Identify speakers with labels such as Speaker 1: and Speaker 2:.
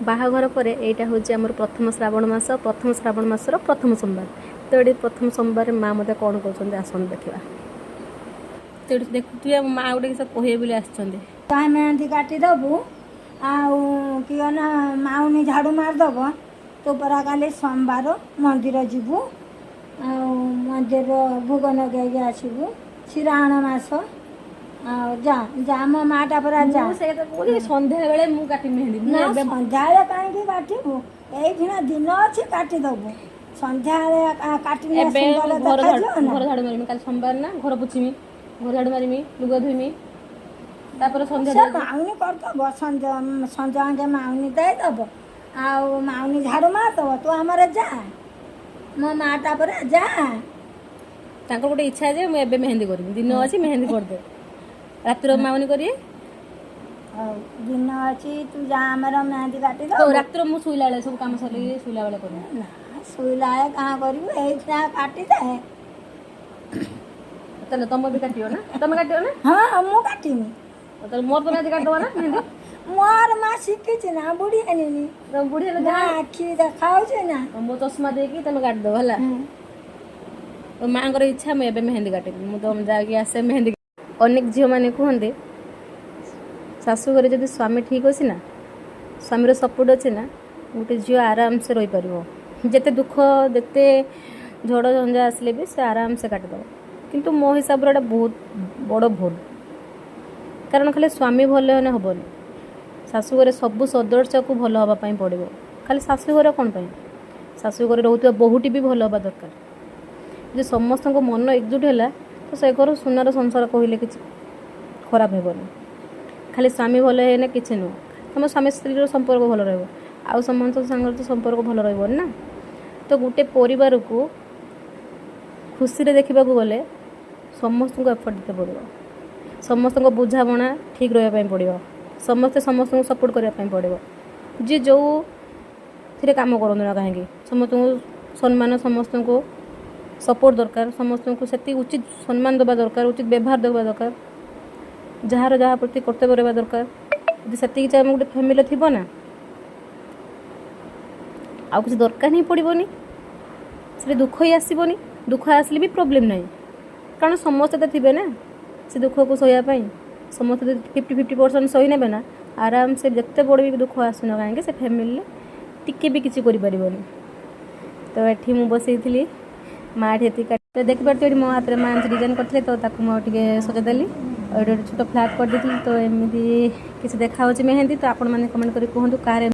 Speaker 1: बाहाघर पर यहाँ हूँ आम प्रथम श्रावण मासर प्रथम सोमवार। तो ये प्रथम सोमवार माँ मत कौन कहते आसन देखा। तो देखुए माँ गोटे सब कहे बोली आस
Speaker 2: मेहंदी काटिदेबू आना माउनी झाड़ू मारदेव तो परा काली सोमवार मंदिर जीवु मंदिर भोग नगे आसबू श्रावण मास जा जा मो माटा परा जा
Speaker 1: सन्ध्या बेले मु काटी मेहंदी
Speaker 2: सन्ध्या कहीं काटबू ये दिन अच्छी काटिदेबू सन्ध्या काटने
Speaker 1: घर झाड़ू मारमी कल सोमवार ना घर पोछमी घर झाड़ू मारमी लुगा धोइमी तापर सन्ध्या
Speaker 2: माउनी करदेव सन्ध्या माउनी देदेव माउनी झाड़ू मारदेव तू आमर जा मो माटा पर जा
Speaker 1: गोटे इच्छा जे मुझे मेहंदी करी दिन अच्छी मेहंदी करदे रातिर माउनी करी
Speaker 2: दिन अच्छी तू जा आमर मेहंदी काटी
Speaker 1: तो रातिर मु शुला बेले सब काम सर शुला बेले कर
Speaker 2: शुला कहाँ करू ये काटी दे
Speaker 1: चलो तुम भी काटियो ना तुम काटियो ना
Speaker 2: हाँ मु काटमी
Speaker 1: तो मोर तो मेहंदी काटदो ना मेहंदी
Speaker 2: मोर माँ शिखी ना बुढ़िया नी
Speaker 1: तुम बुढ़िया
Speaker 2: ना आखि देखाऊ ना
Speaker 1: मो चश्मा देकी तुम काटदो है तो माँ इच्छा मुझे मेहंदी काटिबी मुझे तुम जाके आसे मेहंदी अनेक झील मैंने कहते शाशुघर जब स्वामी ठीक अच्छे ना स्वामीर सपोर्ट अच्छे ना गोटे झील आराम से रही पार जिते दुख जिते झड़ झंझा आसले भी से आराम से काटिदेव किंतु मो हिसाब से बहुत बड़ भूल कारण खाली स्वामी भल हेने हेनी शाशुघर सबू सदस्य को भल हाँपाई पड़ो खाली शाशुघर कौन शाशुघर रोकता बहुटी भी भल हवा दरकार जो समस्त मन एकजुट है तो से घर सुनार संसार कहले कि खराब हेनी खाली स्वामी भल है किसी नुह तुम स्वामी स्त्री संपर्क भल रहा समस्त सांग तो संपर्क भल रहा तो गोटे परिवार को खुशी देखा गले समस्त को एफर्ट देते पड़ो समस्त बुझाणा ठीक रही पड़ो समस्ते समस्त को सपोर्ट करने पड़ो जी जो थे कम करूँ ना कहीं समस्त को सम्मान समस्त को सपोर्ट दरकार समस्त को से उचित सम्मान देवा दरकार उचित व्यवहार देवा दरकार जार जहाँ प्रति कर्तव्य रहा दरकार यदि से गोटे फैमिली थी ना आ कुछ दरकार नहीं पड़ोनी से दुख ही आसबनी दुख आसले भी प्रोब्लेम ना कारण समस्ते तो थे ना से दुख को सहवाई समस्त 50-50% सही ने ना आराम से जिते बड़ भी दुख आसुना कहीं से फैमिली टिके भी किसी कर तो ये मुझे बसई माँ तो देख पार्थ मो हाथ में माँ डिजाइन करते तो मुझे सजादेली और छोट फ्लैट कर दी तो एमती किसी देखा मेहंदी तो आपण मैंने कमेंट कर कहूँ कह